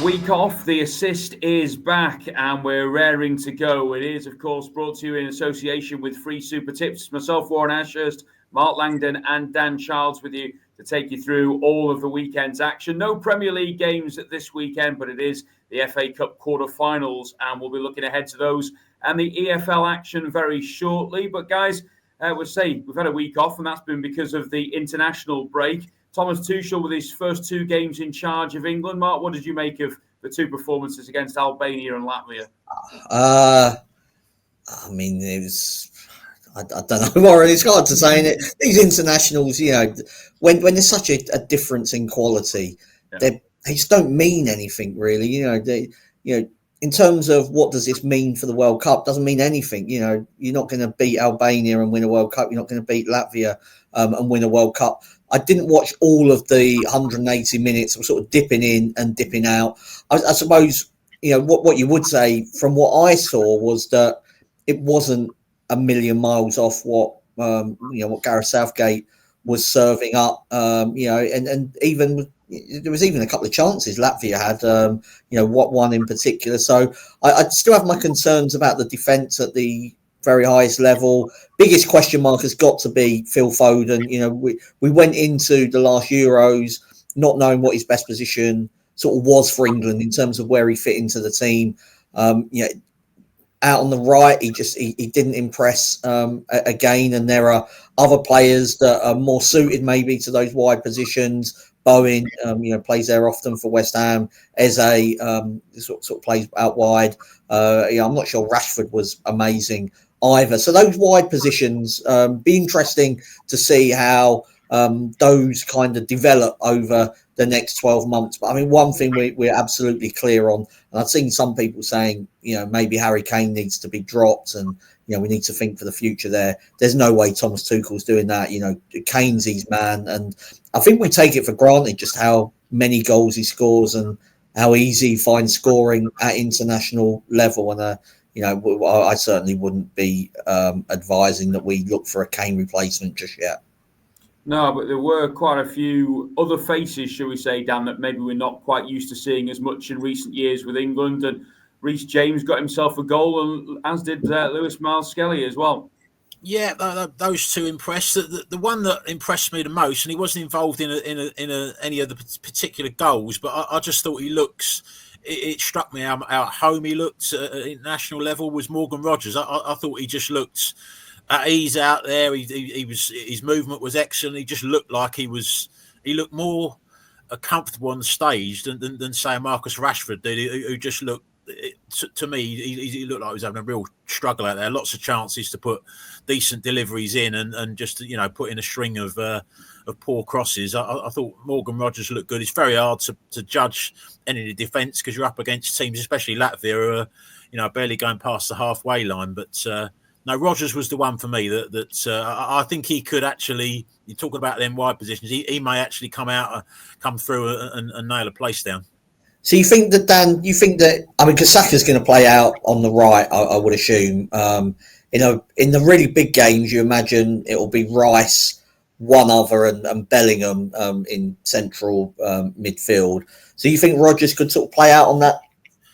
week off, the assist is back and we're raring to go. It is, of course, brought to you in association with Free Super Tips. Myself, Warren Ashurst, Mark Langdon and Dan Childs with you to take you through all of the weekend's action. No Premier League games this weekend, but it is the FA Cup quarter-finals, and we'll be looking ahead to those and the EFL action very shortly. But guys, we'll say we've had a week off, and that's been because of the international break. Thomas Tuchel with his first two games in charge of England. Mark, what did you make of the two performances against Albania and Latvia? I mean, it was... I don't know, Warren. It's hard to say. These internationals, when there's such a difference in quality, they just don't mean anything really. In terms of what does this mean for the World Cup, doesn't mean anything. You're not going to beat Albania and win a World Cup. You're not going to beat Latvia and win a World Cup. I didn't watch all of the 180 minutes. I'm sort of dipping in and dipping out. I suppose what you would say from what I saw was that it wasn't a million miles off what Gareth Southgate was serving up. And even there was even a couple of chances Latvia had. One in particular. So I still have my concerns about the defence at the very highest level. Biggest question mark has got to be Phil Foden. We went into the last Euros not knowing what his best position sort of was for England in terms of where he fit into the team. Out on the right, he didn't impress again, and there are other players that are more suited maybe to those wide positions. Bowen, plays there often for West Ham. Eze sort of plays out wide. I'm not sure Rashford was amazing either. So those wide positions, be interesting to see how those kind of develop over the next 12 months. But I mean, one thing we're absolutely clear on, and I've seen some people saying, maybe Harry Kane needs to be dropped and, we need to think for the future there. There's no way Thomas Tuchel's doing that. Kane's his man. And I think we take it for granted just how many goals he scores and how easy he finds scoring at international level. And, I certainly wouldn't be advising that we look for a Kane replacement just yet. No, but there were quite a few other faces, shall we say, Dan, that maybe we're not quite used to seeing as much in recent years with England. And Reece James got himself a goal, and as did Lewis Miles Skelly as well. Yeah, those two impressed. The one that impressed me the most, and he wasn't involved in any of the particular goals, but I just thought he looks. It struck me how at home he looked at international level was Morgan Rogers. I thought he just looked at ease out there. He was, his movement was excellent. He just looked like he looked more comfortable on the stage than say Marcus Rashford did, who just looked. To me, he looked like he was having a real struggle out there. Lots of chances to put decent deliveries in, and just put in a string of poor crosses. I thought Morgan Rogers looked good. It's very hard to judge any of the defence because you're up against teams, especially Latvia, who are barely going past the halfway line. But no, Rogers was the one for me that I think he could actually. You're talking about them wide positions. He may actually come through and nail a place down. So you think that, Dan, because Saka's going to play out on the right, I would assume. In the really big games, you imagine it will be Rice, one other, and Bellingham in central midfield. So you think Rodgers could sort of play out on that,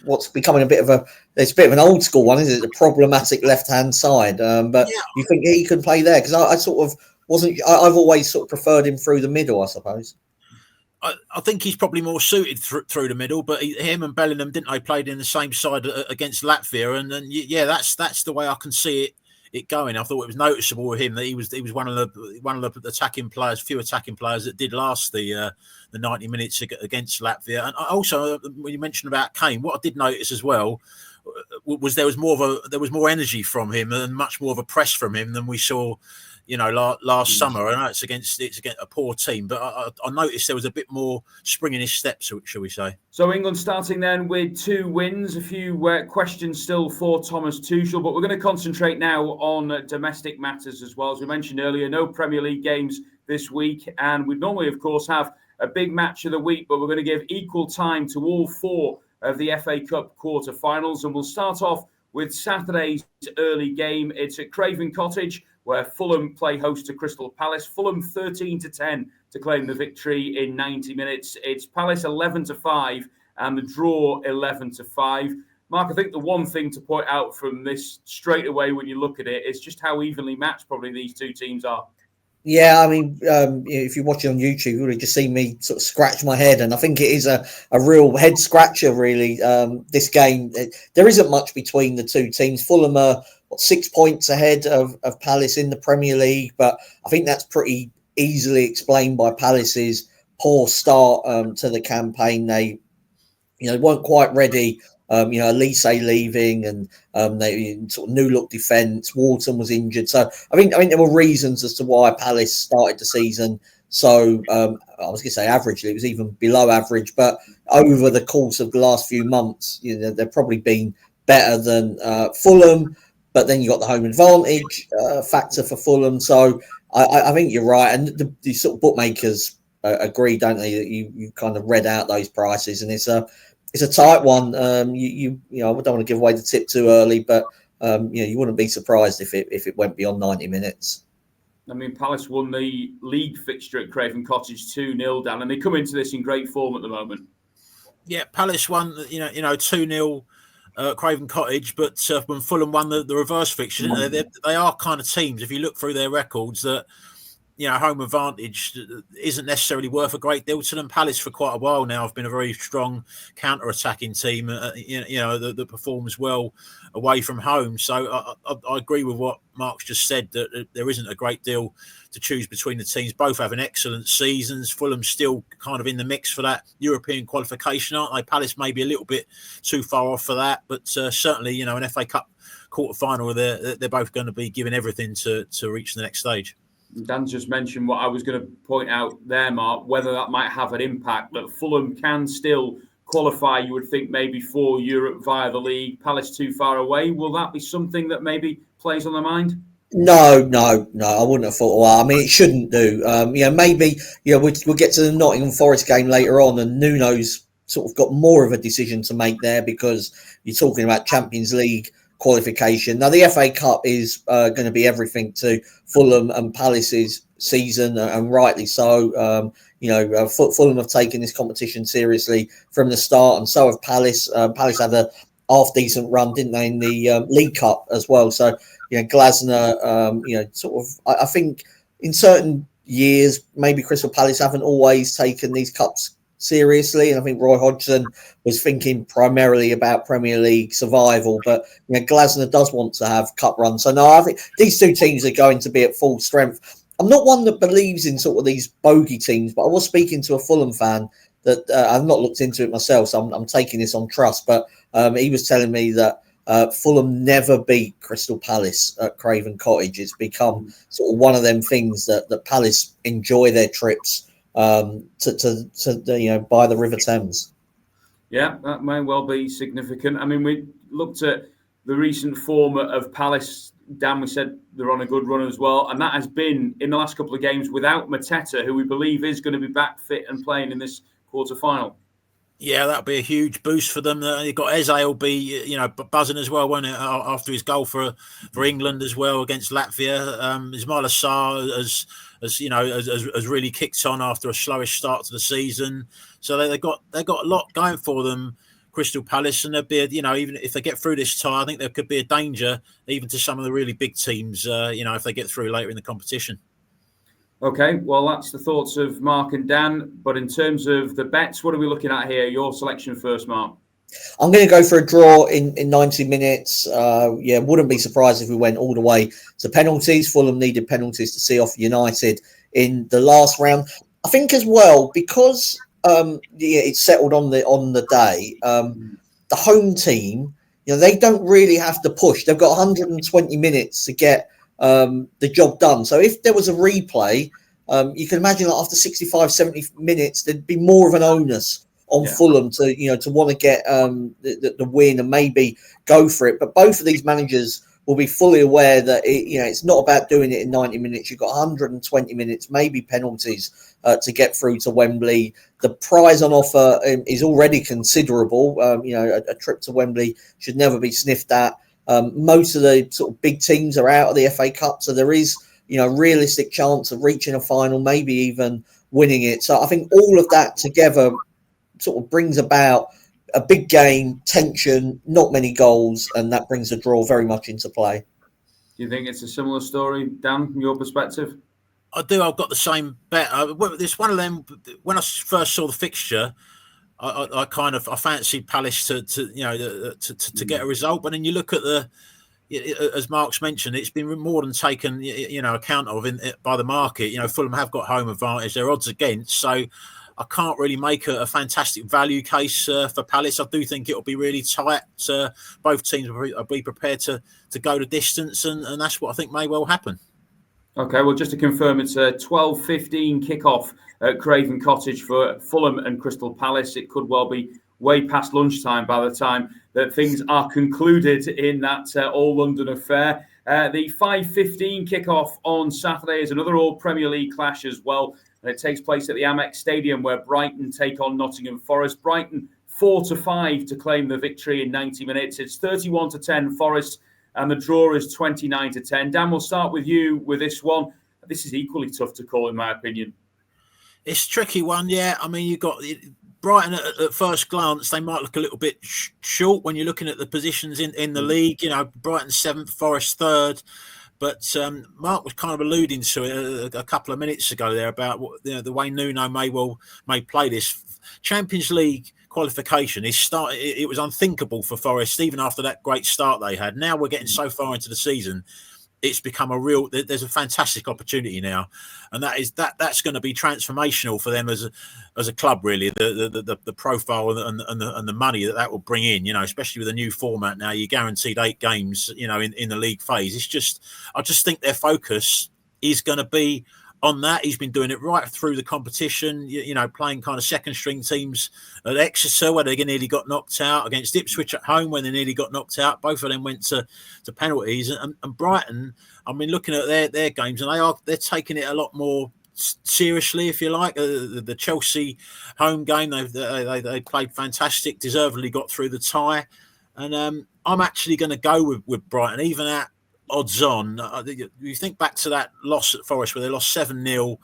what's becoming it's a bit of an old school one, isn't it? The problematic left-hand side. But yeah. You think he could play there? Because I sort of wasn't, I've always sort of preferred him through the middle, I suppose. I think he's probably more suited through the middle, but him and Bellingham, didn't they, played in the same side against Latvia, and yeah, that's the way I can see it going. I thought it was noticeable with him that he was one of the attacking players, few attacking players that did last the 90 minutes against Latvia. And also, when you mentioned about Kane, what I did notice as well was there was more energy from him and much more of a press from him than we saw. Last summer. I know it's against a poor team, but I noticed there was a bit more spring in his steps, shall we say. So England starting then with 2 wins. A few questions still for Thomas Tuchel, but we're going to concentrate now on domestic matters as well. As we mentioned earlier, no Premier League games this week, and we'd normally, of course, have a big match of the week, but we're going to give equal time to all 4 of the FA Cup quarter-finals, and we'll start off with Saturday's early game. It's at Craven Cottage, where Fulham play host to Crystal Palace. Fulham 13-10 to claim the victory in 90 minutes. It's Palace 11-5 and the draw 11-5. Mark, I think the one thing to point out from this straight away when you look at it is just how evenly matched probably these two teams are. Yeah, I mean, if you're watching on YouTube, you would have just seen me sort of scratch my head, and I think it is a real head scratcher, really. This game, there isn't much between the two teams. Fulham are 6 points ahead of Palace in the Premier League, but I think that's pretty easily explained by Palace's poor start to the campaign. They, weren't quite ready. Elise leaving, and they sort of new look defence. Wharton was injured, so I think there were reasons as to why Palace started the season. So I was going to say averagely, it was even below average. But over the course of the last few months, they've probably been better than Fulham. But then you got the home advantage factor for Fulham. So I think you're right, and the sort of bookmakers agree, don't they? That you kind of read out those prices, and it's a tight one. I don't want to give away the tip too early, but you wouldn't be surprised if it went beyond 90 minutes. I mean, Palace won the league fixture at Craven Cottage 2-0, Dan, and they come into this in great form at the moment. Yeah, Palace won, 2-0 Craven Cottage, but when Fulham won the reverse fixture, they are kind of teams, if you look through their records, that home advantage isn't necessarily worth a great deal to them. Palace for quite a while now have been a very strong counter-attacking team, that performs well away from home. So I agree with what Mark's just said, that there isn't a great deal to choose between the teams. Both having excellent seasons. Fulham still kind of in the mix for that European qualification, aren't they? Palace maybe a little bit too far off for that, but certainly, an FA Cup quarter-final, they're both going to be giving everything to reach the next stage. Dan's just mentioned what I was going to point out there, Mark, whether that might have an impact, that Fulham can still qualify, you would think, maybe for Europe via the league. Palace too far away. Will that be something that maybe plays on their mind? No, I wouldn't have thought. Well, I mean, it shouldn't do. Maybe we'll get to the Nottingham Forest game later on, and Nuno's sort of got more of a decision to make there, because you're talking about Champions League qualification. Now, the FA Cup is going to be everything to Fulham and Palace's season, and rightly so. Fulham have taken this competition seriously from the start, and so have Palace. Palace had a half-decent run, didn't they, in the League Cup as well? So, Glasner, I think in certain years, maybe Crystal Palace haven't always taken these cups seriously, and I think Roy Hodgson was thinking primarily about Premier League survival, but Glasner does want to have cup runs. So no, I think these two teams are going to be at full strength. I'm not one that believes in sort of these bogey teams, but I was speaking to a Fulham fan that I've not looked into it myself, so I'm taking this on trust, but he was telling me that Fulham never beat Crystal Palace at Craven Cottage. It's become sort of one of them things that Palace enjoy their trips to by the River Thames. Yeah, that may well be significant. I mean, we looked at the recent form of Palace. Dan, we said they're on a good run as well, and that has been in the last couple of games without Mateta, who we believe is going to be back fit and playing in this quarter-final. Yeah, that'll be a huge boost for them. You've got Eze will be, buzzing as well, won't it? After his goal for England as well against Latvia. Ismail Assar has really kicked on after a slowish start to the season. So they got a lot going for them, Crystal Palace, and there'd be even if they get through this tie, I think there could be a danger even to some of the really big teams. If they get through later in the competition. Okay, well, that's the thoughts of Mark and Dan. But in terms of the bets, what are we looking at here? Your selection first, Mark. I'm going to go for a draw in 90 minutes. Wouldn't be surprised if we went all the way to penalties. Fulham needed penalties to see off United in the last round. I think as well, because it's settled on the day, the home team, they don't really have to push. They've got 120 minutes to get the job done. So if there was a replay, you can imagine that after 65, 70 minutes, there'd be more of an onus on Fulham to want to get the win and maybe go for it. But both of these managers will be fully aware that it's not about doing it in 90 minutes. You've got 120 minutes, maybe penalties to get through to Wembley. The prize on offer is already considerable. A trip to Wembley should never be sniffed at. Most of the sort of big teams are out of the FA Cup, so there is realistic chance of reaching a final, maybe even winning it. So I think all of that together sort of brings about a big game, tension, not many goals, and that brings the draw very much into play. Do you think it's a similar story, Dan, from your perspective? I do. I've got the same bet. It's one of them. When I first saw the fixture, I fancied Palace to get a result, but then you look at as Mark's mentioned, it's been more than taken account of by the market. Fulham have got home advantage; their odds against, so I can't really make a fantastic value case for Palace. I do think it'll be really tight. Both teams will be prepared to go the distance, and that's what I think may well happen. Okay, well, just to confirm, it's a 12:15 kickoff at Craven Cottage for Fulham and Crystal Palace. It could well be way past lunchtime by the time that things are concluded in that all-London affair. The 5:15 kickoff on Saturday is another all-Premier League clash as well. And it takes place at the Amex Stadium where Brighton take on Nottingham Forest. Brighton 4-5 to claim the victory in 90 minutes. It's 31-10 Forest, and the draw is 29-10. Dan, we'll start with you with this one. This is equally tough to call, in my opinion. It's a tricky one, yeah. I mean, you've got Brighton at first glance, they might look a little bit short when you're looking at the positions in the league. Brighton 7th, Forest 3rd. But Mark was kind of alluding to it a couple of minutes ago there about the way Nuno may play this Champions League qualification. It was unthinkable for Forest even after that great start they had. Now we're getting so far into the season, it's become there's a fantastic opportunity now, and that's going to be transformational for them as a club. Really, the profile and the money that will bring in, especially with the new format now, you're guaranteed 8 games, in the league phase. I just think their focus is going to be on that. He's been doing it right through the competition, playing kind of second string teams at Exeter where they nearly got knocked out, against Ipswich at home when they nearly got knocked out. Both of them went to penalties, and Brighton, I mean, looking at their games, and they're taking it a lot more seriously, if you like. The Chelsea home game, they played fantastic, deservedly got through the tie, and I'm actually going to go with Brighton, even at odds on. You think back to that loss at Forest where they lost 7-0.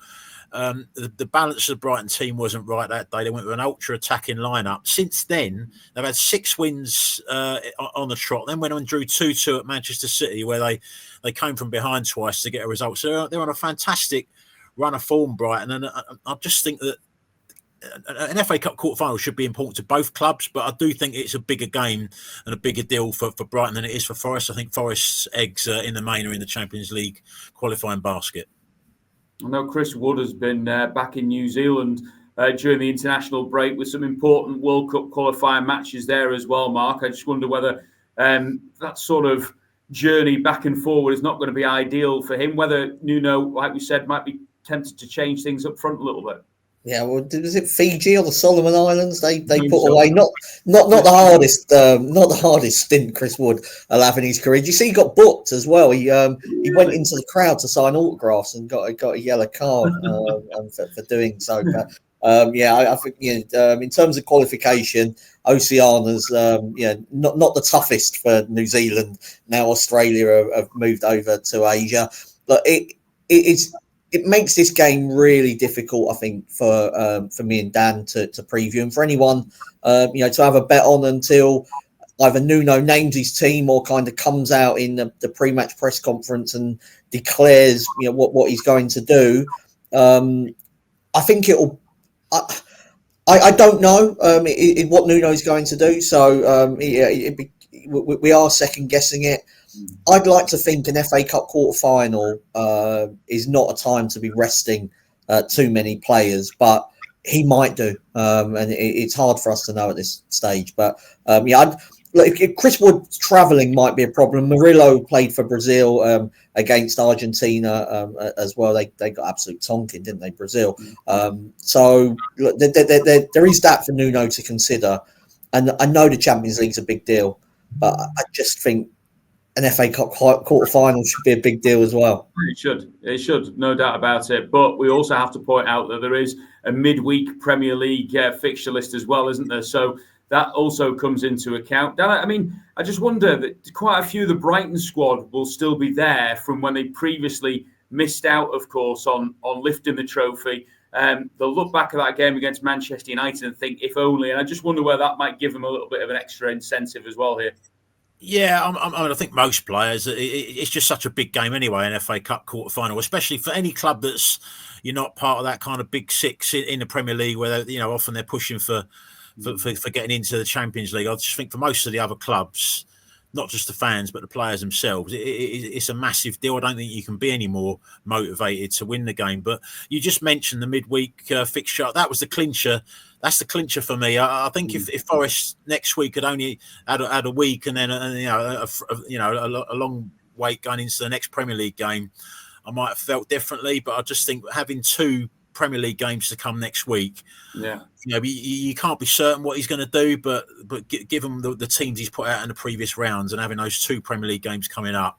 The balance of the Brighton team wasn't right that day. They went with an ultra-attacking lineup. Since then, they've had 6 wins on the trot. Then went on and drew 2-2 at Manchester City, where they came from behind twice to get a result. So they're on a fantastic run of form, Brighton. And I just think that an FA Cup quarter-final should be important to both clubs, but I do think it's a bigger game and a bigger deal for Brighton than it is for Forest. I think Forest's eggs in the main are in the Champions League qualifying basket. I know Chris Wood has been back in New Zealand during the international break with some important World Cup qualifying matches there as well, Mark. I just wonder whether that sort of journey back and forward is not going to be ideal for him, whether Nuno, like we said, might be tempted to change things up front a little bit. Yeah, well, was it Fiji or the Solomon Islands? They put away not the hardest stint Chris Wood will have in his career. Did you see he got booked as well? He went into the crowd to sign autographs and got a yellow card for doing so. But, I think in terms of qualification, Oceania's not the toughest for New Zealand. Now Australia have moved over to Asia, but it makes this game really difficult, I think, for me and Dan to preview, and for anyone, to have a bet on until either Nuno names his team or kind of comes out in the pre-match press conference and declares, what he's going to do. I think it'll. I don't know what Nuno is going to do, so we are second guessing it. I'd like to think an FA Cup quarter-final is not a time to be resting too many players, but he might do, and it's hard for us to know at this stage. But if Chris Wood travelling might be a problem. Murillo played for Brazil against Argentina as well. They got absolute tonking, didn't they, Brazil? So there is that for Nuno to consider. And I know the Champions League's a big deal, but I just think an FA Cup quarter-final should be a big deal as well. It should, no doubt about it. But we also have to point out that there is a midweek Premier League fixture list as well, isn't there? So that also comes into account. Dan, I mean, I just wonder that quite a few of the Brighton squad will still be there from when they previously missed out, of course, on lifting the trophy. they'll look back at that game against Manchester United and think, if only. And I just wonder whether that might give them a little bit of an extra incentive as well here. Yeah, I think most players, it's just such a big game anyway, an FA Cup quarter-final, especially for any club that's you're not part of that kind of big six in the Premier League, where often they're pushing for getting into the Champions League. I just think for most of the other clubs, not just the fans but the players themselves, it's a massive deal. I don't think you can be any more motivated to win the game. But you just mentioned the midweek fixture. That was the clincher. That's the clincher for me. I think if Forest next week had only had a week and then a long wait going into the next Premier League game, I might have felt differently. But I just think having 2 Premier League games to come next week, you can't be certain what he's going to do. But given the teams he's put out in the previous rounds and having those 2 Premier League games coming up,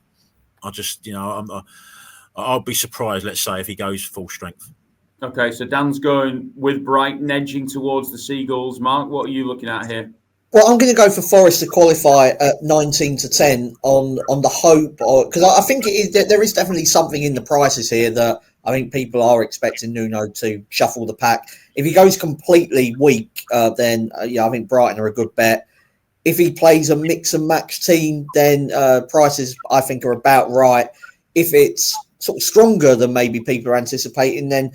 I'll be surprised. Let's say if he goes full strength. Okay, so Dan's going with Brighton, edging towards the Seagulls. Mark, what are you looking at here? Well, I'm going to go for Forest to qualify at 19-10 on the hope, because I think there is definitely something in the prices here that I think people are expecting Nuno to shuffle the pack. If he goes completely weak, then I think Brighton are a good bet. If he plays a mix and match team, then prices I think are about right. If it's sort of stronger than maybe people are anticipating, then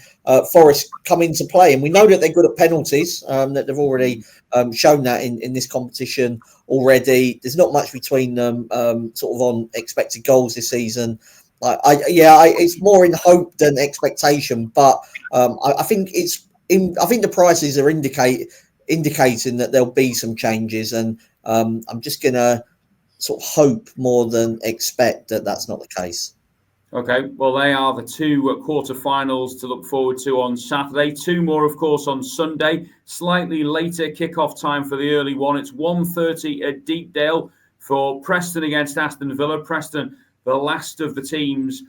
Forest come into play. And we know that they're good at penalties, that they've already shown that in this competition already. There's not much between them sort of on expected goals this season. It's more in hope than expectation, but I think the prices are indicating that there'll be some changes, and I'm just going to sort of hope more than expect that that's not the case. Okay, well, they are the 2 quarterfinals to look forward to on Saturday. 2 more, of course, on Sunday. Slightly later kickoff time for the early one. It's 1:30 at Deepdale for Preston against Aston Villa. Preston, the last of the teams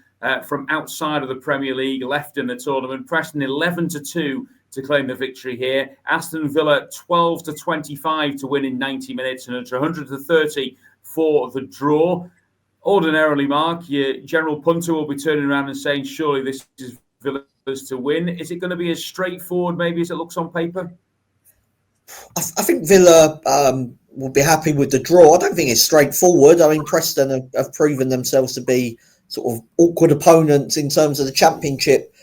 from outside of the Premier League left in the tournament. Preston 11-2 to claim the victory here. Aston Villa 12-25 to win in 90 minutes and 100-30 for the draw. Ordinarily, Mark, your general punter will be turning around and saying, surely this is Villa's to win. Is it going to be as straightforward maybe as it looks on paper? I think Villa will be happy with the draw. I don't think it's straightforward. I mean, Preston have proven themselves to be sort of awkward opponents in terms of the Championship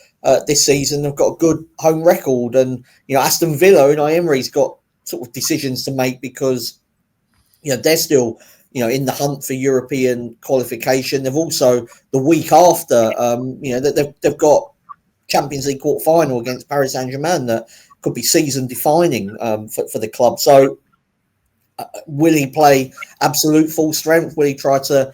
this season. They've got a good home record. And, Aston Villa, Unai Emery's got sort of decisions to make because, they're still in the hunt for European qualification. They've also, the week after, they've got Champions League quarter-final against Paris Saint-Germain that could be season-defining for the club. So will he play absolute full strength? Will he try to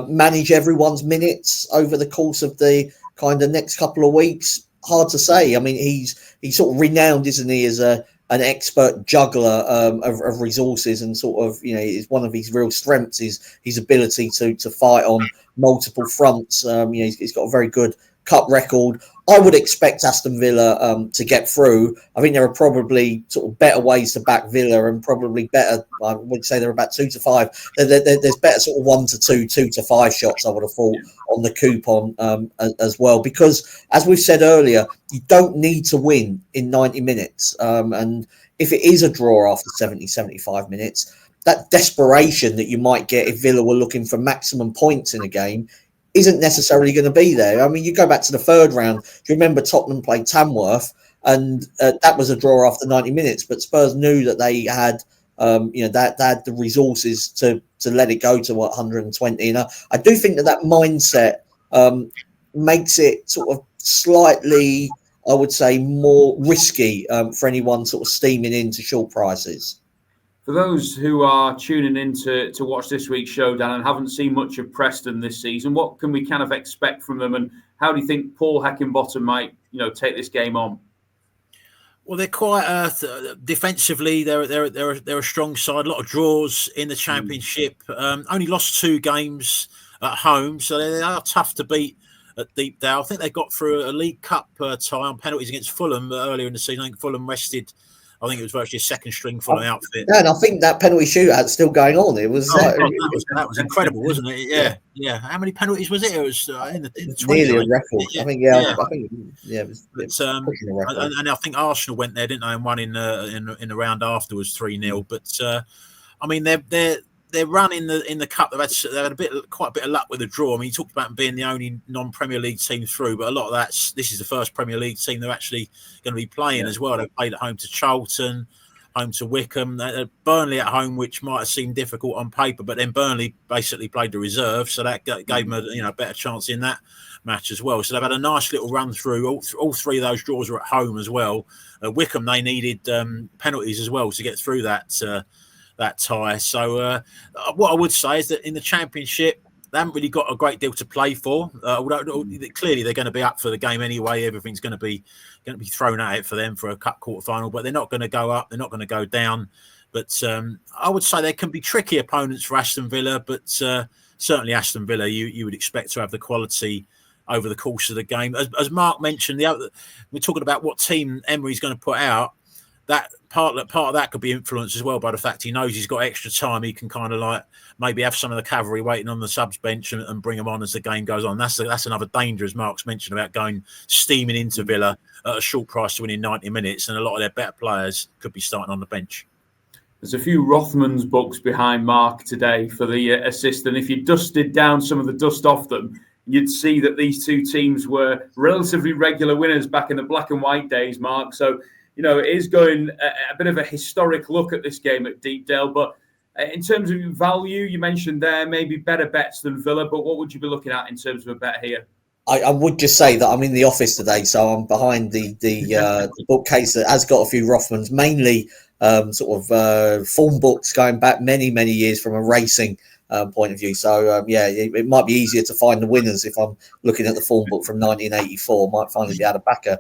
manage everyone's minutes over the course of the kind of next couple of weeks? Hard to say. I mean, he's sort of renowned, isn't he, as an expert juggler of resources, and sort of, is one of his real strengths is his ability to fight on multiple fronts. He's got a very good cup record. I would expect Aston Villa to get through. I think there are probably sort of better ways to back Villa, and probably better, I would say they're about 2-5. There's better sort of 1-2, 2-5 shots, I would have thought, on the coupon as well. Because, as we've said earlier, you don't need to win in 90 minutes. And if it is a draw after 70, 75 minutes, that desperation that you might get if Villa were looking for maximum points in a game isn't necessarily going to be there. I mean, you go back to the third round. Do you remember Tottenham played Tamworth, and that was a draw after 90 minutes? But Spurs knew that they had, that they had the resources to let it go to 120. And I do think that mindset makes it sort of slightly, I would say, more risky for anyone sort of steaming into short prices. For those who are tuning in to watch this week's show, Dan, and haven't seen much of Preston this season, what can we kind of expect from them, and how do you think Paul Heckingbottom might, take this game on? Well, they're quite defensively. They're a strong side. A lot of draws in the Championship. Only lost 2 games at home, so they are tough to beat at Deepdale. I think they got through a League Cup tie on penalties against Fulham earlier in the season. I think Fulham rested, I think it was virtually a second string Fulham outfit. Yeah, and I think that penalty shootout's still going on. It was, that was incredible, wasn't it? Yeah. How many penalties was it? It was in the 20s, nearly a record. Yeah. I think, it was pushing a record. And I think Arsenal went there, didn't they, and won in the round afterwards 3-0. But I mean, their run in the cup, they've had quite a bit of luck with the draw. I mean, you talked about them being the only non-Premier League team through, but a lot of this is the first Premier League team they're actually going to be playing as well. They played at home to Charlton, home to Wickham, Burnley at home, which might have seemed difficult on paper, but then Burnley basically played the reserve, so that gave them a better chance in that match as well. So they've had a nice little run through. All three of those draws are at home as well. Wickham, they needed penalties as well to get through that tie. So what I would say is that in the Championship, they haven't really got a great deal to play for. Although clearly they're going to be up for the game anyway. Everything's going to be thrown at it for them for a cup quarter final. But they're not going to go up. They're not going to go down. But I would say they can be tricky opponents for Aston Villa. But certainly Aston Villa, you would expect to have the quality over the course of the game. As Mark mentioned, we're talking about what team Emery's going to put out. That part of that could be influenced as well by the fact he knows he's got extra time. He can kind of like maybe have some of the cavalry waiting on the subs bench and bring them on as the game goes on. That's another danger, as Mark's mentioned, about going steaming into Villa at a short price to win in 90 minutes, and a lot of their better players could be starting on the bench. There's a few Rothmans books behind Mark today for the assist, and if you dusted down some of the dust off them, you'd see that these two teams were relatively regular winners back in the black and white days, Mark. So, it is going a bit of a historic look at this game at Deepdale. But in terms of value, you mentioned there maybe better bets than Villa. But what would you be looking at in terms of a bet here? I would just say that I'm in the office today, so I'm behind the bookcase that has got a few Rothmans, mainly form books going back many, many years from a racing point of view. So, it might be easier to find the winners if I'm looking at the form book from 1984. Might finally be able to back a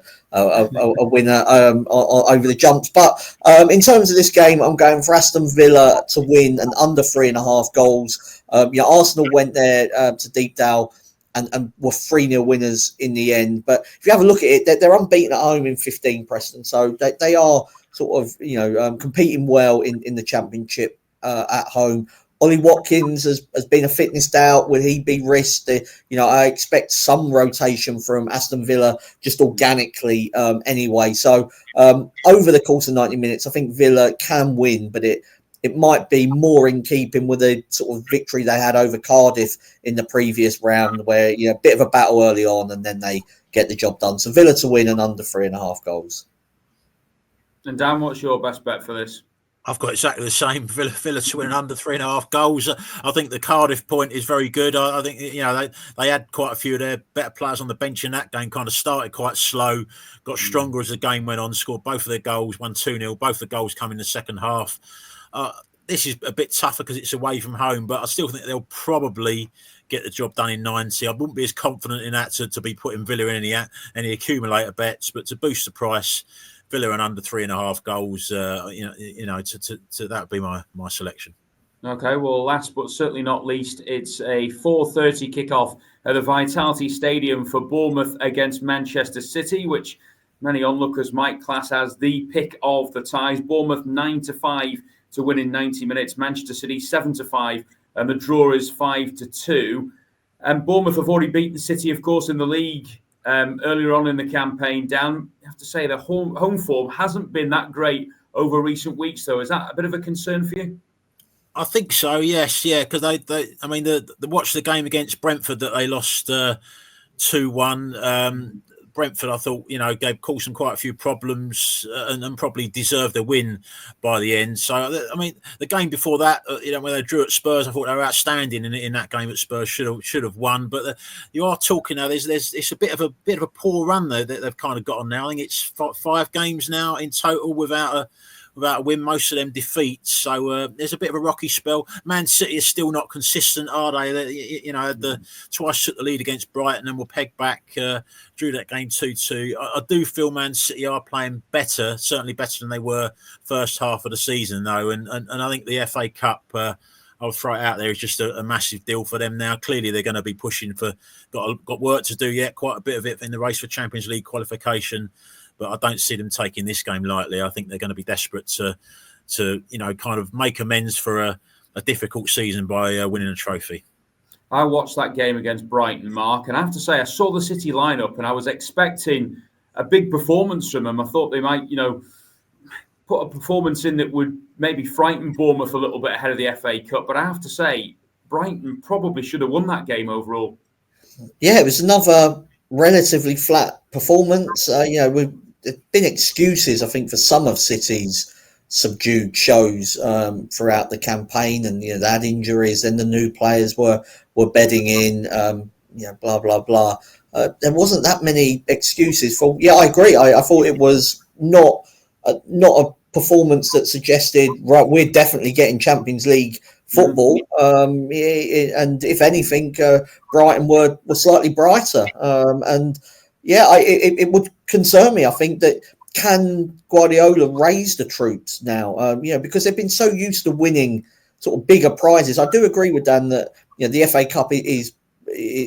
winner over the jumps. But in terms of this game, I'm going for Aston Villa to win and under 3.5 goals. Arsenal went there to Deepdale and were 3-0 winners in the end. But if you have a look at it, they're unbeaten at home in 15, Preston. So they are sort of, competing well in the Championship at home. Ollie Watkins has been a fitness doubt. Will he be risked? I expect some rotation from Aston Villa just organically anyway. So over the course of 90 minutes, I think Villa can win, but it might be more in keeping with the sort of victory they had over Cardiff in the previous round, where a bit of a battle early on and then they get the job done. So Villa to win and under 3.5 goals. And Dan, what's your best bet for this? I've got exactly the same. Villa to win under 3.5 goals. I think the Cardiff point is very good. I think they had quite a few of their better players on the bench in that game. Kind of started quite slow, got stronger as the game went on. Scored both of their goals, won 2-0. Both the goals come in the second half. This is a bit tougher because it's away from home, but I still think they'll probably get the job done in 90. I wouldn't be as confident in that to be putting Villa in any accumulator bets, but to boost the price, Villa and under 3.5 goals, that would be my selection. Okay, well, last but certainly not least, it's a 4:30 kickoff at the Vitality Stadium for Bournemouth against Manchester City, which many onlookers might class as the pick of the ties. Bournemouth 9-5 to win in 90 minutes. Manchester City 7-5, and the draw is 5-2. And Bournemouth have already beaten City, of course, in the league earlier on in the campaign. Dan, I have to say the home form hasn't been that great over recent weeks, though. Is that a bit of a concern for you? I think so, yes, yeah, because they watch the game against Brentford that they lost 2-1. Brentford, I thought, caused them quite a few problems and probably deserved a win by the end. So, I mean, the game before that, when they drew at Spurs, I thought they were outstanding in that game at Spurs. Should have won. But you are talking now. It's a bit of a poor run though that they've kind of got on now. I think it's 5 games now in total without a win, most of them defeats. So there's a bit of a rocky spell. Man City is still not consistent, are they? Twice took the lead against Brighton and were pegged back, drew that game 2-2. I do feel Man City are playing better, certainly better than they were first half of the season, though. And I think the FA Cup, I'll throw it out there, is just a massive deal for them now. Clearly, they're going to be pushing for, got work to do yet, quite a bit of it in the race for Champions League qualification. but I don't see them taking this game lightly. I think they're going to be desperate to kind of make amends for a difficult season by winning a trophy. I watched that game against Brighton, Mark, and I have to say I saw the City lineup and I was expecting a big performance from them. I thought they might, put a performance in that would maybe frighten Bournemouth a little bit ahead of the FA Cup. But I have to say, Brighton probably should have won that game overall. Yeah, it was another relatively flat performance. There've been excuses, I think, for some of City's subdued shows throughout the campaign, and they had injuries, and the new players were bedding in, blah blah blah. There wasn't that many excuses for. Yeah, I agree. I thought it was not a performance that suggested, right, we're definitely getting Champions League football. And if anything, Brighton were slightly brighter. It would concern me, I think, that can Guardiola raise the troops now? Because they've been so used to winning sort of bigger prizes. I do agree with Dan that the FA Cup is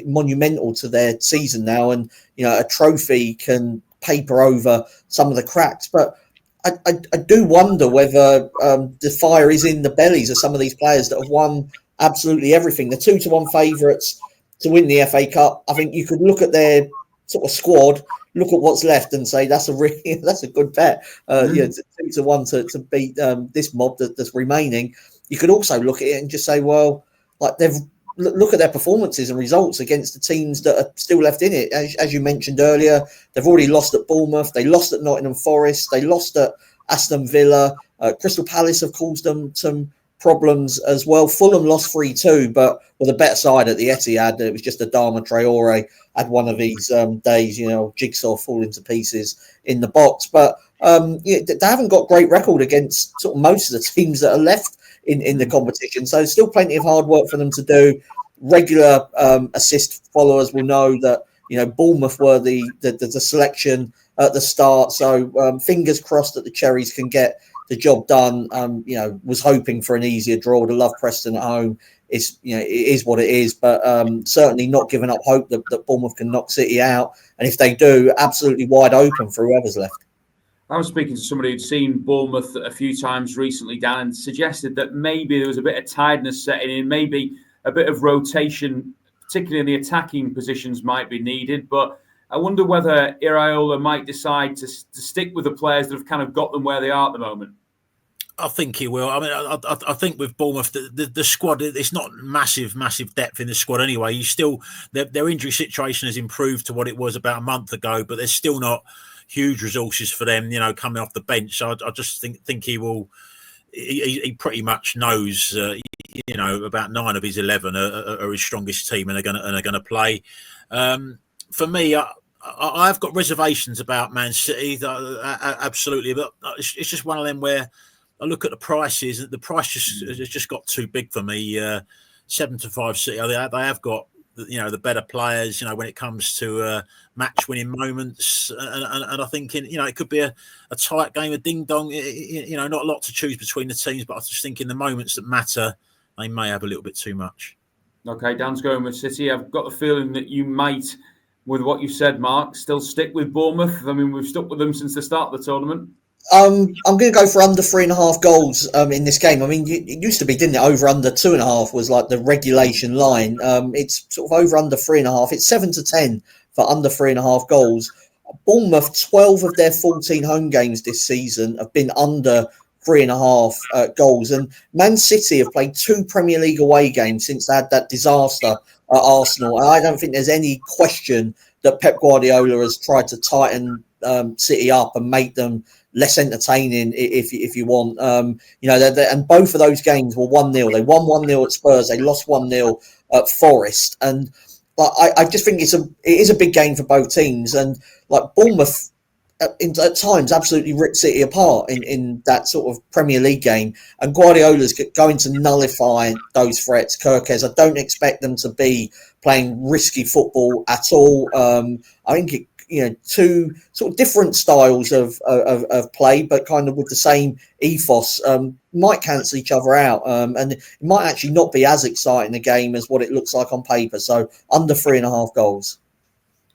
monumental to their season now, and a trophy can paper over some of the cracks. But I do wonder whether the fire is in the bellies of some of these players that have won absolutely everything. The 2-1 favourites to win the FA Cup. I think you could look at their sort of squad, look at what's left, and say that's a good bet. 2-1 to beat this mob that's remaining. You could also look at it and just say, well, like they've look at their performances and results against the teams that are still left in it. As you mentioned earlier, they've already lost at Bournemouth. They lost at Nottingham Forest. They lost at Aston Villa. Crystal Palace have caused them some problems as well. Fulham lost 3-2, but with a better side at the Etihad. It was just Adama Traore had one of these days, jigsaw falling to pieces in the box. But they haven't got great record against sort of most of the teams that are left in the competition. So still plenty of hard work for them to do. Regular assist followers will know that, Bournemouth were the selection at the start. So fingers crossed that the Cherries can get the job done. Was hoping for an easier draw. To love Preston at home. It is what it is, but certainly not giving up hope that Bournemouth can knock City out. And if they do, absolutely wide open for whoever's left. I was speaking to somebody who'd seen Bournemouth a few times recently, Dan, and suggested that maybe there was a bit of tiredness setting in, maybe a bit of rotation, particularly in the attacking positions, might be needed. But I wonder whether Iraola might decide to stick with the players that have kind of got them where they are at the moment. I think he will. I mean, I think with Bournemouth, the squad, it's not massive depth in the squad anyway. You still, their injury situation has improved to what it was about a month ago, but there's still not huge resources for them, coming off the bench. So I just think he will. He pretty much knows, about 9 of his 11 are his strongest team, and are going to play. For me, I've got reservations about Man City, absolutely, but it's just one of them where I look at the prices. The price has just got too big for me. 7-5 City. They have got the better players. When it comes to match-winning moments, and I think it could be a tight game of ding dong. Not a lot to choose between the teams, but I just think in the moments that matter, they may have a little bit too much. Okay, Dan's going with City. I've got the feeling that you might, with what you said, Mark, still stick with Bournemouth. I mean, we've stuck with them since the start of the tournament. I'm going to go for under 3.5 goals in this game. I mean, it used to be, didn't it? Over under 2.5 was like the regulation line. It's sort of over under 3.5. It's 7-10 for under 3.5 goals. Bournemouth, 12 of their 14 home games this season have been under 3.5 goals. And Man City have played 2 Premier League away games since they had that disaster at Arsenal. And I don't think there's any question that Pep Guardiola has tried to tighten City up and make them less entertaining, if you want. And both of those games were 1-0. They won 1-0 at Spurs. They lost 1-0 at Forest. And I just think it is a big game for both teams. And like Bournemouth, at times, absolutely ripped City apart in that sort of Premier League game. And Guardiola's going to nullify those threats. Kirkes, I don't expect them to be playing risky football at all. I think two sort of different styles of play, but kind of with the same ethos, might cancel each other out. And it might actually not be as exciting a game as what it looks like on paper. So under 3.5 goals.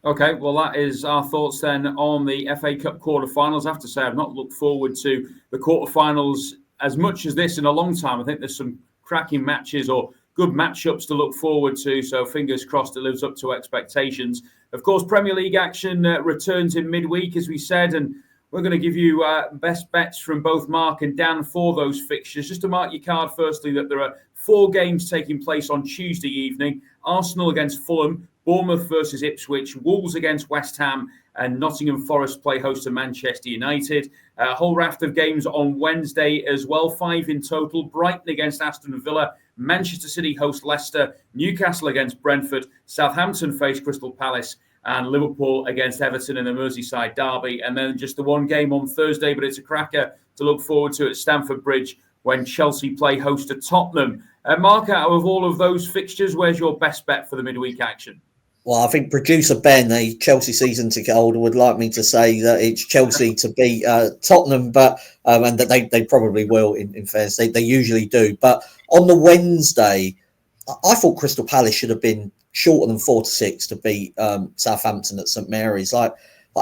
Okay, well, that is our thoughts then on the FA Cup quarterfinals. I have to say, I've not looked forward to the quarterfinals as much as this in a long time. I think there's some cracking matches or good matchups to look forward to. So fingers crossed it lives up to expectations. Of course, Premier League action returns in midweek, as we said, and we're going to give you best bets from both Mark and Dan for those fixtures. Just to mark your card, firstly, that there are 4 games taking place on Tuesday evening. Arsenal against Fulham, Bournemouth versus Ipswich, Wolves against West Ham, and Nottingham Forest play host to Manchester United. A whole raft of games on Wednesday as well, 5 in total. Brighton against Aston Villa, Manchester City host Leicester, Newcastle against Brentford, Southampton face Crystal Palace, and Liverpool against Everton in the Merseyside derby. And then just the one game on Thursday, but it's a cracker to look forward to at Stamford Bridge when Chelsea play host to Tottenham. Mark, out of all of those fixtures, where's your best bet for the midweek action? Well, I think producer Ben, a Chelsea season ticket holder, would like me to say that it's Chelsea to beat Tottenham, but and that they probably will. In fairness, they usually do. But on the Wednesday, I thought Crystal Palace should have been shorter than 4-6 to beat Southampton at St Mary's. Like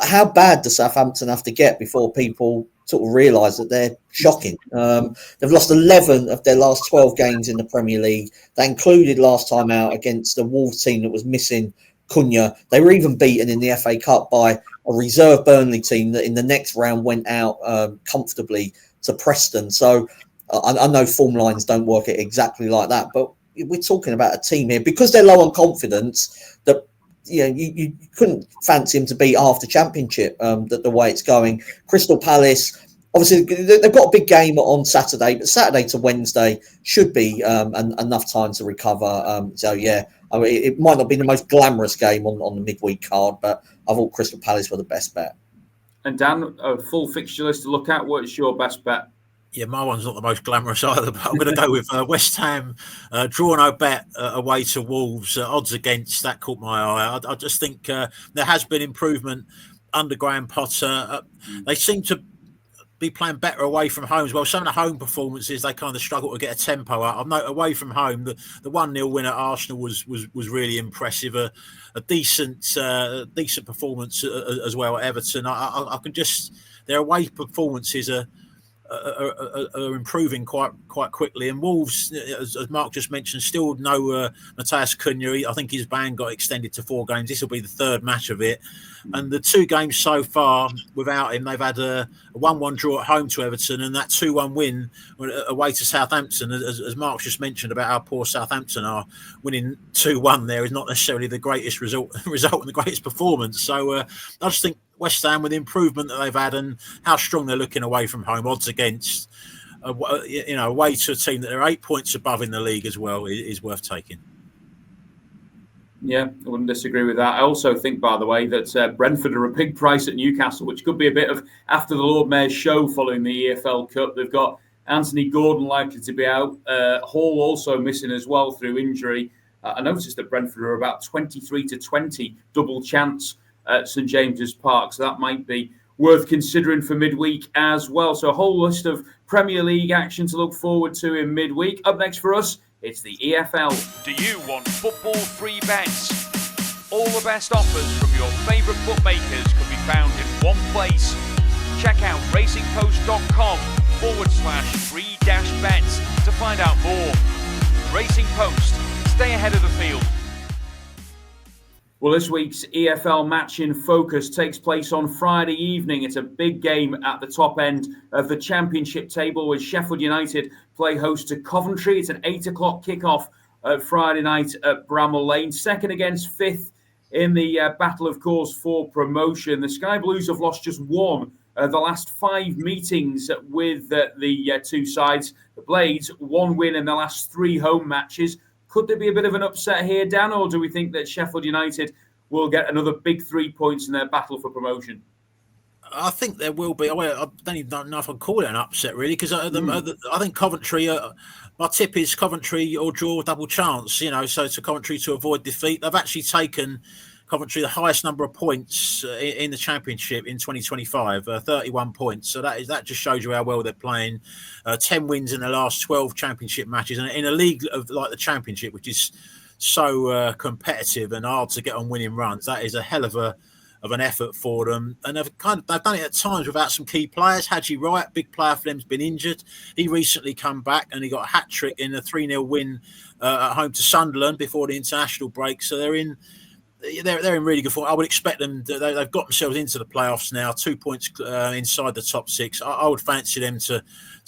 how bad does Southampton have to get before people sort of realise that they're shocking? They've lost 11 of their last 12 games in the Premier League. That included last time out against the Wolves team that was missing Cunha. They were even beaten in the FA Cup by a reserve Burnley team that in the next round went out comfortably to Preston. So I know form lines don't work it exactly like that, but we're talking about a team here because they're low on confidence that you couldn't fancy them to beat half the Championship the way it's going. Crystal Palace, obviously, they've got a big game on Saturday, but Saturday to Wednesday should be enough time to recover. So, yeah, I mean, it might not be the most glamorous game on the midweek card, but I thought Crystal Palace were the best bet. And Dan, a full fixture list to look at. What's your best bet? Yeah, my one's not the most glamorous either, but I'm going to go with West Ham, draw no bet away to Wolves, odds against. That caught my eye. I just think there has been improvement under Graham Potter. They seem to be playing better away from home as well. Some of the home performances, they kind of struggle to get a tempo out. I know away from home, the 1-0 win at Arsenal was really impressive. A decent performance as well at Everton. I can just, their away performances are improving quite quickly, and Wolves, as Mark just mentioned, still no Matthias Cunha. I think his ban got extended to 4 games. This will be the 3rd match of it, and the 2 games so far without him, they've had a 1-1 draw at home to Everton and that 2-1 win away to Southampton. As Mark just mentioned about how poor Southampton are, winning 2-1 there is not necessarily the greatest result and the greatest performance. So I just think West Ham, with the improvement that they've had and how strong they're looking away from home, odds against, away to a team that they're 8 points above in the league as well, is worth taking. Yeah, I wouldn't disagree with that. I also think, by the way, that Brentford are a big price at Newcastle, which could be a bit of after the Lord Mayor's show following the EFL Cup. They've got Anthony Gordon likely to be out. Hall also missing as well through injury. I noticed that Brentford are about 23-20 double chance at St James's Park, so that might be worth considering for midweek as well. So a whole list of Premier League action to look forward to in midweek. Up next for us, it's the EFL. Do you want football free bets? All the best offers from your favourite bookmakers can be found in one place. Check out racingpost.com/free-bets to find out more. Racing Post, stay ahead of the field. Well, this week's EFL Match in Focus takes place on Friday evening. It's a big game at the top end of the Championship table with Sheffield United play host to Coventry. It's an 8 o'clock kickoff Friday night at Bramall Lane. Second against 5th in the battle, of course, for promotion. The Sky Blues have lost just 1 the last 5 meetings with the 2 sides. The Blades, 1 win in the last 3 home matches. Could there be a bit of an upset here, Dan, or do we think that Sheffield United will get another big 3 points in their battle for promotion? I think there will be. I don't even know if I'd call it an upset, really, because I think Coventry, my tip is Coventry or draw double chance, so to Coventry to avoid defeat. They've actually taken Coventry the highest number of points in the Championship in 2025, 31 points. So that just shows you how well they're playing. 10 wins in the last 12 Championship matches, and in a league of like the Championship, which is so competitive and hard to get on winning runs. That is a hell of an effort for them, and they've done it at times without some key players. Haji Wright, big player for them, has been injured. He recently come back and he got a hat-trick in a 3-0 win at home to Sunderland before the international break. So they're in really good form. I would expect them. They've got themselves into the playoffs now, 2 points inside the top 6. I would fancy them to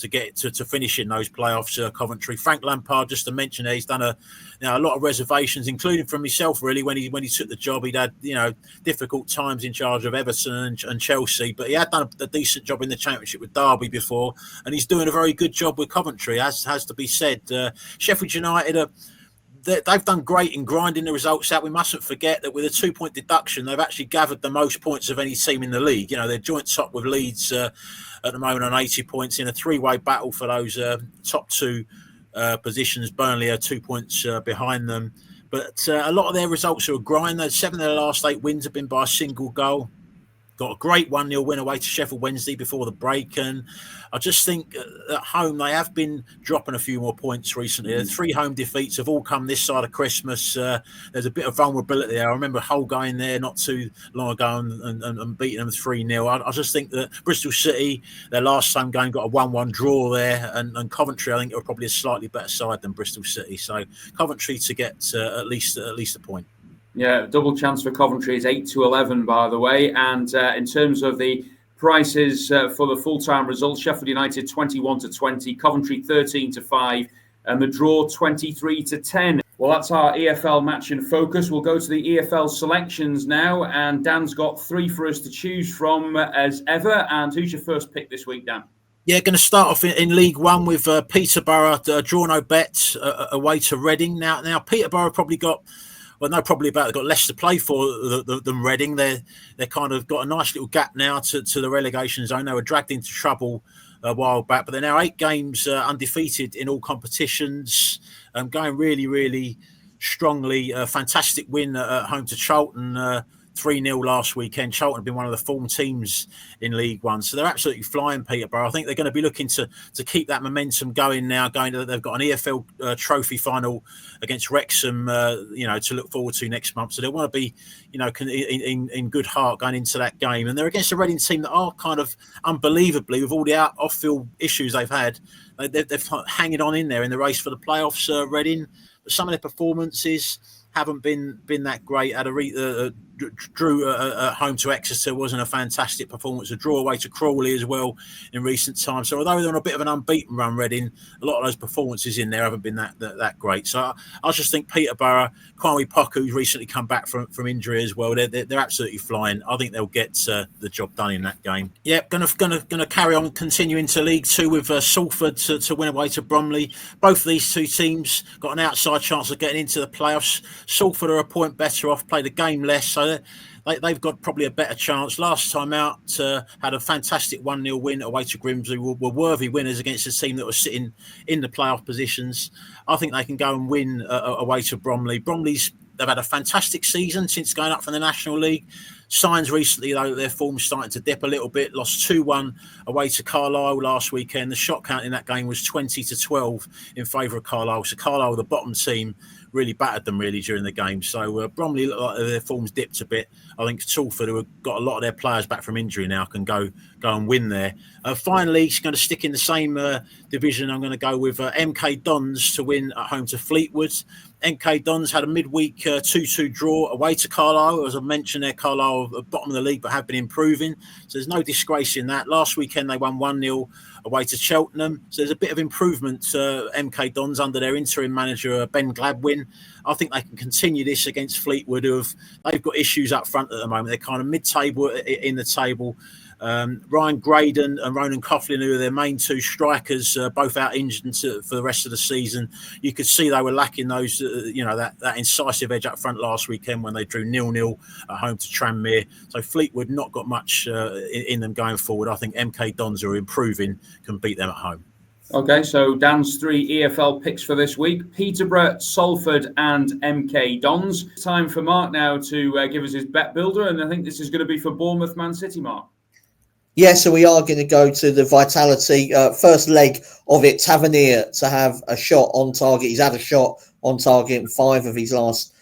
get to finish in those playoffs. Coventry. Frank Lampard, just to mention, he's done a lot of reservations, including from himself. Really, when he took the job, he'd had difficult times in charge of Everton and Chelsea, but he had done a decent job in the Championship with Derby before, and he's doing a very good job with Coventry, as has to be said. Sheffield United they've done great in grinding the results out. We mustn't forget that with a 2-point deduction, they've actually gathered the most points of any team in the league. They're joint top with Leeds at the moment on 80 points in a 3-way battle for those top 2 positions. Burnley are 2 points behind them. But a lot of their results are a grind. 7 of their last 8 wins have been by a single goal. Got a great 1-0 win away to Sheffield Wednesday before the break. And I just think at home they have been dropping a few more points recently. The 3 home defeats have all come this side of Christmas. There's a bit of vulnerability there. I remember Hull going there not too long ago and beating them 3-0. I just think that Bristol City, their last home game, got a 1-1 draw there. And Coventry, I think, are probably a slightly better side than Bristol City. So Coventry to get at least a point. Yeah, double chance for Coventry is 8-11, by the way. And in terms of the prices for the full-time results, Sheffield United 21-20, Coventry 13-5, and the draw 23-10. Well, that's our EFL match in focus. We'll go to the EFL selections now, and Dan's got 3 for us to choose from as ever. And who's your first pick this week, Dan? Yeah, going to start off in League One with Peterborough, draw no bet away to Reading. Now Peterborough probably got. Well, no, probably they've got less to play for than Reading. They're kind of got a nice little gap now to the relegation zone. They were dragged into trouble a while back, but they're now 8 games undefeated in all competitions, going really, really strongly. Fantastic win at home to Charlton, 3-0 last weekend. Charlton have been one of the form teams in League One, so they're absolutely flying, Peterborough. I think they're going to be looking to keep that momentum going now. They've got an EFL Trophy final against Wrexham, to look forward to next month. So they want to be, in good heart going into that game. And they're against a Reading team that are kind of unbelievably, with all the off-field issues they've had, they've hanging on in there in the race for the playoffs. Reading, but some of their performances haven't been that great. Drew at home to Exeter wasn't a fantastic performance. A draw away to Crawley as well in recent times. So although they're on a bit of an unbeaten run, Reading, a lot of those performances in there haven't been that great. So I just think Peterborough, Kwame Poku, who's recently come back from injury as well, they're absolutely flying. I think they'll get the job done in that game. Yeah, gonna carry on, continuing to League Two with Salford to win away to Bromley. Both of these two teams got an outside chance of getting into the playoffs. Salford are a point better off, played a game less, so they've got probably a better chance. Last time out, had a fantastic 1-0 win away to Grimsby. Were worthy winners against a team that was sitting in the playoff positions. I think they can go and win away to Bromley. They've had a fantastic season since going up from the National League. Signs recently, though, their form's starting to dip a little bit. Lost 2-1 away to Carlisle last weekend. The shot count in that game was 20-12 in favour of Carlisle. So Carlisle, the bottom team, really battered them during the game. So Bromley look like their form's dipped a bit. I think Salford, who have got a lot of their players back from injury now, can go and win there. Finally, she's going to stick in the same division. I'm going to go with MK Dons to win at home to Fleetwood. MK Dons had a midweek 2-2 draw away to Carlisle. As I mentioned, they're Carlisle at the bottom of the league, but have been improving. So there's no disgrace in that. Last weekend, they won 1-0 away to Cheltenham. So there's a bit of improvement MK Dons under their interim manager, Ben Gladwin. I think they can continue this against Fleetwood, they've got issues up front at the moment. They're kind of mid-table in the table. Ryan Graydon and Ronan Coughlin, who are their main 2 strikers, both out injured for the rest of the season. You could see they were lacking those, that incisive edge up front last weekend when they drew 0-0 at home to Tranmere. So Fleetwood not got much in them going forward. I think MK Dons are improving, can beat them at home. Okay, so Dan's 3 EFL picks for this week: Peterborough, Salford and MK Dons. Time for Mark now to give us his bet builder, and I think this is going to be for Bournemouth Man City, Mark. Yeah, so we are going to go to the Vitality first leg of it. Tavernier to have a shot on target. He's had a shot on target in 5 of his last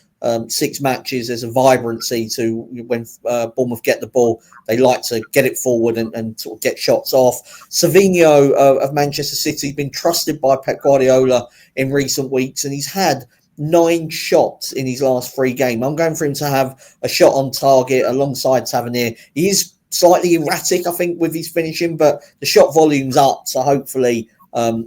6 matches. There's a vibrancy to when Bournemouth get the ball. They like to get it forward and sort of get shots off. Savinho of Manchester City has been trusted by Pep Guardiola in recent weeks, and he's had 9 shots in his last 3 games. I'm going for him to have a shot on target alongside Tavernier. He is slightly erratic, I think, with his finishing, but the shot volume's up, so hopefully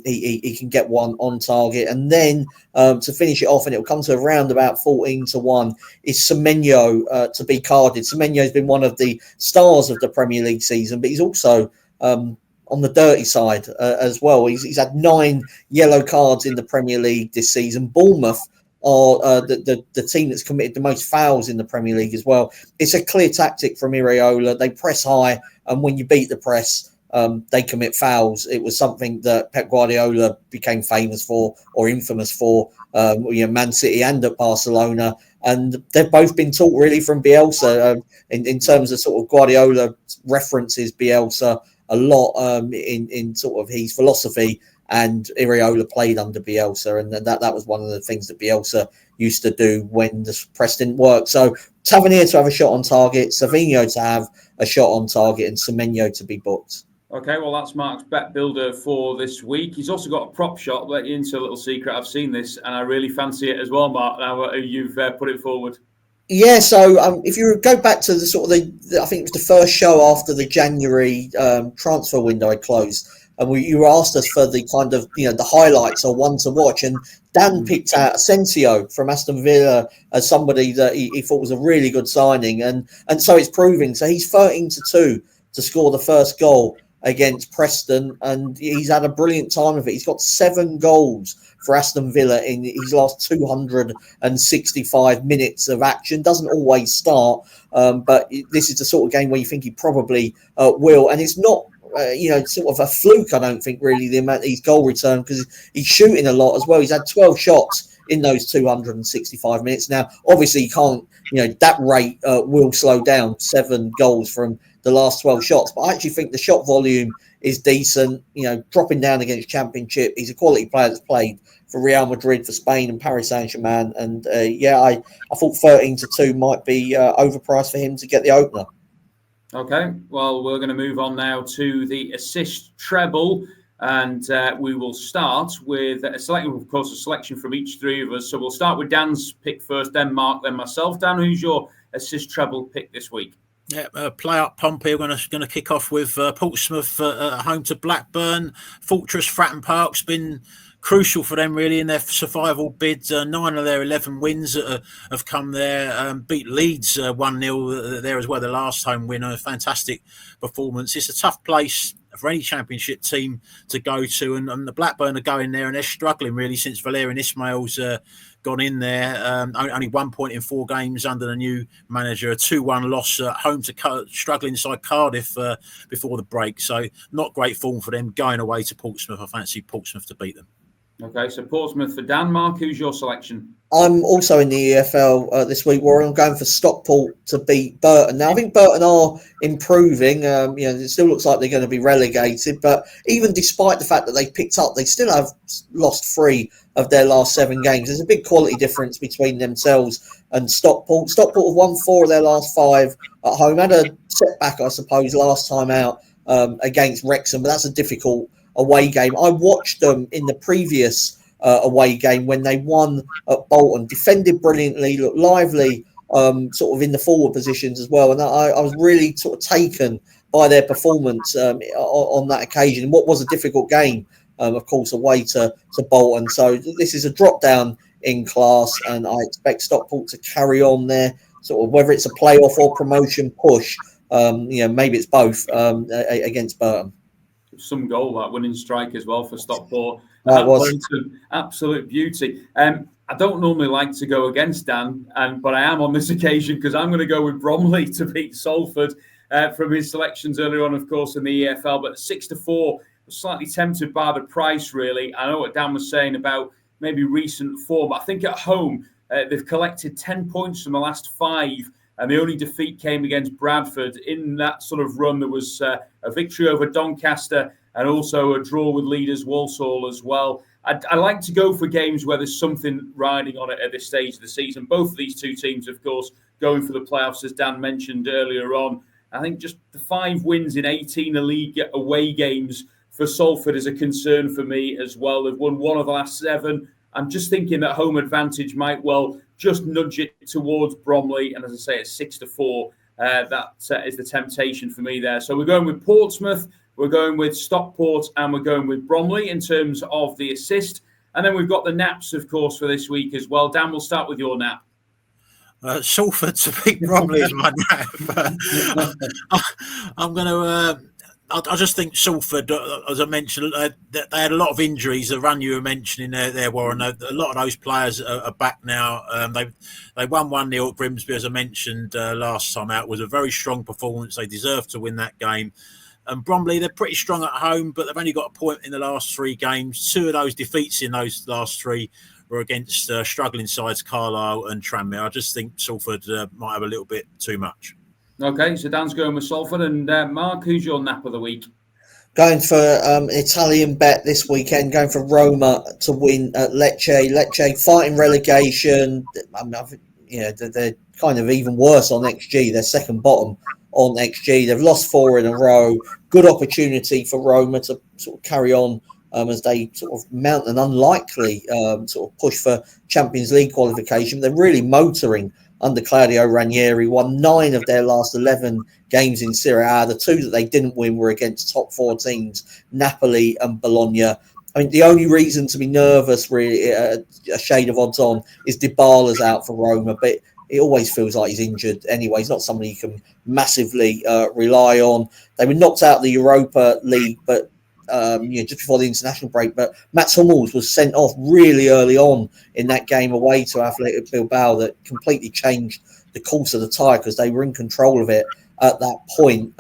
he can get one on target. And then to finish it off, and it'll come to around about 14-1, is Semenyo to be carded. Semenyo's been one of the stars of the Premier League season, but he's also on the dirty side as well. He's had 9 yellow cards in the Premier League this season. Bournemouth are the team that's committed the most fouls in the Premier League as well. It's a clear tactic from Iraola. They press high, and when you beat the press, they commit fouls. It was something that Pep Guardiola became famous for, or infamous for, Man City and at Barcelona. And they've both been taught really from Bielsa in terms of sort of Guardiola references Bielsa a lot in sort of his philosophy. And Iraola played under Bielsa, and that was one of the things that Bielsa used to do when the press didn't work. So Tavernier to have a shot on target, Savinho to have a shot on target, and Semenyo to be booked. Okay, well, that's Mark's bet builder for this week. He's also got a prop shot. I'll let you into a little secret. I've seen this, and I really fancy it as well, Mark. Now you've put it forward. Yeah, so if you go back to the sort of I think it was the first show after the January transfer window had closed, and you asked us for the kind of the highlights or one to watch, and Dan picked out Asensio from Aston Villa as somebody that he thought was a really good signing, and so it's proving. So he's 13-2 to score the first goal against Preston, and he's had a brilliant time of it. He's got 7 goals for Aston Villa in his last 265 minutes of action. Doesn't always start, but this is the sort of game where you think he probably will, and it's not sort of a fluke, I don't think, really, the amount he's goal return, because he's shooting a lot as well. He's had 12 shots in those 265 minutes. Now, obviously, you can't, that rate will slow down, 7 goals from the last 12 shots. But I actually think the shot volume is decent, dropping down against Championship. He's a quality player that's played for Real Madrid, for Spain and Paris Saint-Germain. And I thought 13-2 might be overpriced for him to get the opener. Okay, well, we're going to move on now to the assist treble. And we will start with a selection from each 3 of us. So we'll start with Dan's pick first, then Mark, then myself. Dan, who's your assist treble pick this week? Yeah, play up Pompey. We're going to kick off with Portsmouth at home to Blackburn. Fortress Fratton Park's been crucial for them, really, in their survival bid. 9 of their 11 wins have come there. Beat Leeds 1-0 there as well, the last home win. A fantastic performance. It's a tough place for any Championship team to go to, and the Blackburn are going there, and they're struggling really since Valérien Ismail's gone in there. Only 1 point in 4 games under the new manager. A 2-1 loss at home to struggling side Cardiff before the break. So not great form for them going away to Portsmouth. I fancy Portsmouth to beat them. Okay, so Portsmouth for Dan. Mark, who's your selection? I'm also in the EFL this week, where I'm going for Stockport to beat Burton. Now, I think Burton are improving. It still looks like they're going to be relegated, but even despite the fact that they picked up, they still have lost 3 of their last 7 games. There's a big quality difference between themselves and Stockport. Stockport have won 4 of their last 5 at home. Had a setback, I suppose, last time out against Wrexham, but that's a difficult away game. I watched them in the previous away game when they won at Bolton, defended brilliantly, looked lively, sort of in the forward positions as well. And I was really sort of taken by their performance on that occasion. What was a difficult game, of course, away to Bolton. So this is a drop down in class, and I expect Stockport to carry on there, sort of whether it's a playoff or promotion push. Maybe it's both against Burton. Some goal, that winning strike as well for Stockport. That was absolute beauty. I don't normally like to go against Dan, but I am on this occasion, because I'm going to go with Bromley to beat Salford from his selections earlier on, of course, in the EFL. But 6-4, was slightly tempted by the price, really. I know what Dan was saying about maybe recent form. I think at home, they've collected 10 points from the last 5. And the only defeat came against Bradford. In that sort of run, there was a victory over Doncaster and also a draw with leaders Walsall as well. I like to go for games where there's something riding on it at this stage of the season. Both of these two teams, of course, going for the playoffs, as Dan mentioned earlier on. I think just the 5 wins in 18 league away games for Salford is a concern for me as well. They've won 1 of the last 7. I'm just thinking that home advantage might well just nudge it towards Bromley. And as I say, it's 6-4. That is the temptation for me there. So we're going with Portsmouth, we're going with Stockport, and we're going with Bromley in terms of the assist. And then we've got the naps, of course, for this week as well. Dan, we'll start with your nap. Salford to beat Bromley is my nap. I'm going to... I just think Salford, as I mentioned, they had a lot of injuries. The run you were mentioning there, Warren. A lot of those players are back now. They won 1-0 at Grimsby, as I mentioned last time out. It was a very strong performance. They deserved to win that game. And Bromley, they're pretty strong at home, but they've only got a point in the last 3 games. 2 of those defeats in those last 3 were against struggling sides, Carlisle and Tranmere. I just think Salford might have a little bit too much. Okay, so Dan's going with Salford. And Mark, who's your nap of the week? Going for Italian bet this weekend, going for Roma to win at Lecce. Lecce fighting relegation. They're kind of even worse on XG. They're second bottom on XG. They've lost 4 in a row. Good opportunity for Roma to sort of carry on as they sort of mount an unlikely sort of push for Champions League qualification. They're really motoring under Claudio Ranieri, won 9 of their last 11 games in Serie A. The 2 that they didn't win were against top 4 teams, Napoli and Bologna. I mean, the only reason to be nervous, really, a shade of odds on, is Dybala's out for Roma, but it always feels like he's injured anyway. He's not somebody you can massively rely on. They were knocked out of the Europa League, but just before the international break, but Mats Hummels was sent off really early on in that game away to Athletic Bilbao that completely changed the course of the tie because they were in control of it at that point.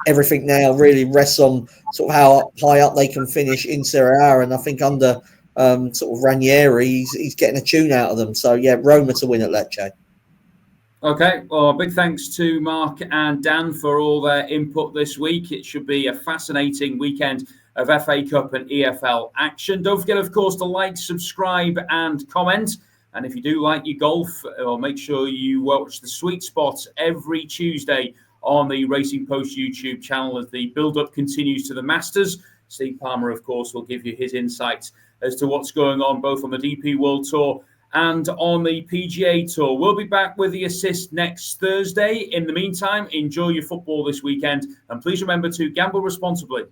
Everything now really rests on sort of how high up they can finish in Serie A, and I think under sort of Ranieri, he's getting a tune out of them. So yeah, Roma to win at Lecce. Okay, well, big thanks to Mark and Dan for all their input this week. It should be a fascinating weekend of FA Cup and EFL action. Don't forget, of course, to like, subscribe and comment. And if you do like your golf, make sure you watch The Sweet Spot every Tuesday on the Racing Post YouTube channel as the build-up continues to the Masters. Steve Palmer, of course, will give you his insights as to what's going on both on the DP World Tour and on the PGA Tour. We'll be back with the assist next Thursday. In the meantime, enjoy your football this weekend, and please remember to gamble responsibly.